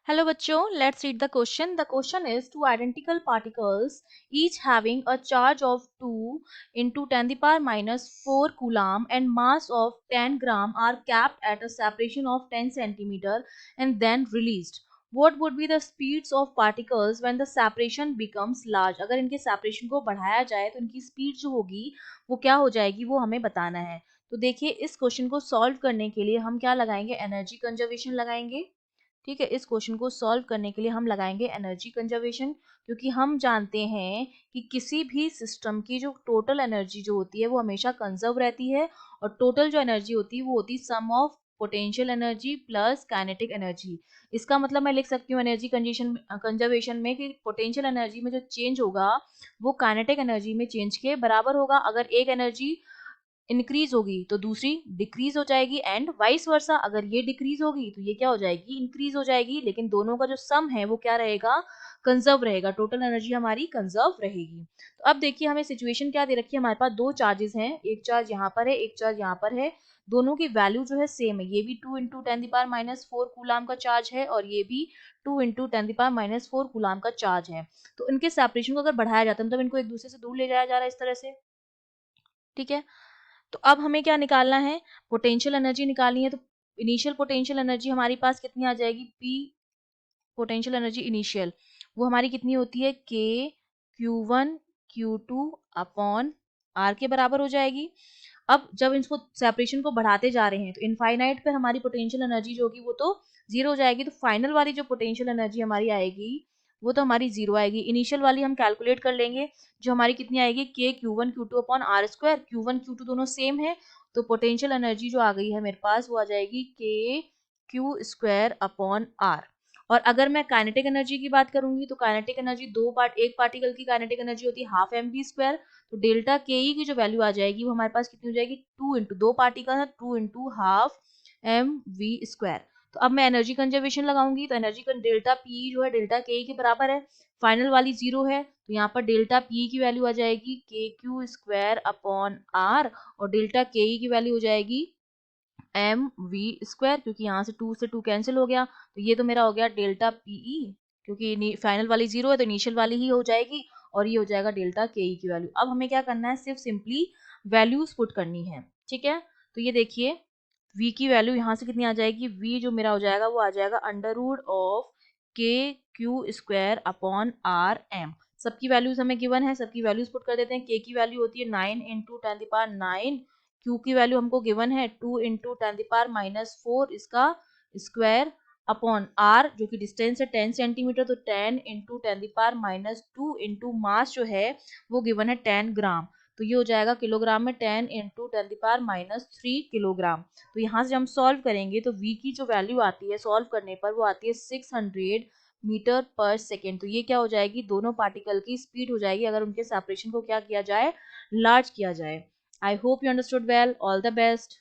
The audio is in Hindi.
Hello बच्चों, let's read the question. The question is two identical particles each having a charge of 2 into 10 the power minus 4 coulomb and mass of 10 gram are capped at a separation of 10 centimeter and then released. What would be the speeds of particles when the separation becomes large? अगर इनके separation को बढ़ाया जाए तो इनकी speed जो होगी वो क्या हो जाएगी वो हमें बताना है. तो देखिए इस क्वेश्चन को सॉल्व करने के लिए हम क्या लगाएंगे, एनर्जी कंजर्वेशन लगाएंगे. ठीक है, इस क्वेश्चन को सॉल्व करने के लिए हम लगाएंगे एनर्जी कंजर्वेशन, क्योंकि हम जानते हैं कि किसी भी सिस्टम की जो टोटल एनर्जी जो होती है वो हमेशा कंजर्व रहती है, और टोटल जो एनर्जी होती है वो होती है sum of potential energy plus kinetic energy. इसका मतलब मैं लिख सकती हूँ एनर्जी कंजर्वेशन में कि पोटेंशियल एनर्जी में जो चेंज होगा वो काइनेटिक एनर्जी में चेंज के बराबर होगा. अगर एक एनर्जी इंक्रीज होगी तो दूसरी डिक्रीज हो जाएगी एंड वाइस वर्सा. अगर ये डिक्रीज होगी तो ये क्या हो जाएगी, इंक्रीज हो जाएगी. लेकिन दोनों का जो सम है वो क्या रहेगा, कंजर्व रहेगा. टोटल एनर्जी हमारी कंजर्व रहेगी. तो अब देखिए हमें सिचुएशन क्या दे रखी है, हमारे पास दो चार्जेस हैं, एक चार्ज यहाँ पर है, एक चार्ज यहाँ पर है. दोनों की वैल्यू जो है सेम है. ये भी 2 इंटू 10⁻⁻4 कूलाम का चार्ज है और ये भी 2 इंटू 10⁻⁻4 कूलाम का चार्ज है. तो इनके सेपरेशन को अगर बढ़ाया जाता है मतलब इनको एक दूसरे से दूर ले जाया जा रहा है इस तरह से. ठीक है, तो अब हमें क्या निकालना है, पोटेंशियल एनर्जी निकालनी है. तो इनिशियल पोटेंशियल एनर्जी हमारे पास कितनी आ जाएगी, पी पोटेंशियल एनर्जी इनिशियल, वो हमारी कितनी होती है, के Q1 Q2 अपॉन आर के बराबर हो जाएगी. अब जब इसको सेपरेशन को बढ़ाते जा रहे हैं तो इनफाइनाइट पर हमारी पोटेंशियल एनर्जी जो होगी वो तो जीरो हो जाएगी. तो फाइनल वाली जो पोटेंशियल एनर्जी हमारी आएगी वो तो हमारी जीरो आएगी. इनिशियल वाली हम कैलकुलेट कर लेंगे, जो हमारी कितनी आएगी, के Q1 Q2 upon are square. Q1 Q2 दोनों सेम है, तो पोटेंशियल एनर्जी जो आ गई है मेरे पास वो आ जाएगी के क्यू स्क्वायर अपॉन आर. और अगर मैं काइनेटिक एनर्जी की बात करूंगी तो काइनेटिक एनर्जी एक पार्टिकल की काइनेटिक एनर्जी होती है हाफ एम वी स्क्वायर. तो डेल्टा के ई की जो वैल्यू आ जाएगी वो हमारे पास कितनी हो जाएगी, 2 इंटू दो पार्टिकल है, 2 into half M V square. तो अब मैं एनर्जी कंजर्वेशन लगाऊंगी तो एनर्जी डेल्टा पी जो है डेल्टा के ई के बराबर है. फाइनल वाली जीरो है तो यहाँ पर डेल्टा पी की वैल्यू आ जाएगी के क्यू स्क्वायर अपॉन आर, और डेल्टा के ई की वैल्यू हो जाएगी एम वी स्क्वायर, क्योंकि यहाँ से 2 से 2 कैंसिल हो गया. तो ये तो मेरा हो गया डेल्टा पीई, क्योंकि फाइनल वाली जीरो है तो इनिशियल वाली ही हो जाएगी, और ये हो जाएगा डेल्टा के ई की वैल्यू. अब हमें क्या करना है, सिर्फ सिंपली वैल्यूज पुट करनी है. ठीक है, तो ये देखिए v की वैल्यू यहाँ से कितनी आ जाएगी, v जो मेरा हो जाएगा वो आ जाएगा under root of K Q square upon R M. सबकी वैल्यूज हमें गिवन है, सबकी वैल्यूज पुट कर देते हैं. के की वैल्यू होती है 9 इंटू 10⁻9, क्यू की वैल्यू हमको गिवन है 2 इंटू 10⁻⁻4 इसका स्क्वायर अपॉन आर जो कि डिस्टेंस है 10 सेंटीमीटर, तो 10 इंटू 10⁻⁻2 इंटू मास जो है वो गिवन है 10 ग्राम. तो ये हो जाएगा किलोग्राम में 10 इंटू 10⁻³ किलोग्राम. तो यहाँ से हम सॉल्व करेंगे तो v की जो वैल्यू आती है सॉल्व करने पर वो आती है 600 मीटर पर सेकेंड. तो ये क्या हो जाएगी, दोनों पार्टिकल की स्पीड हो जाएगी अगर उनके सेपरेशन को क्या किया जाए, लार्ज किया जाए. I hope you understood well. All the best.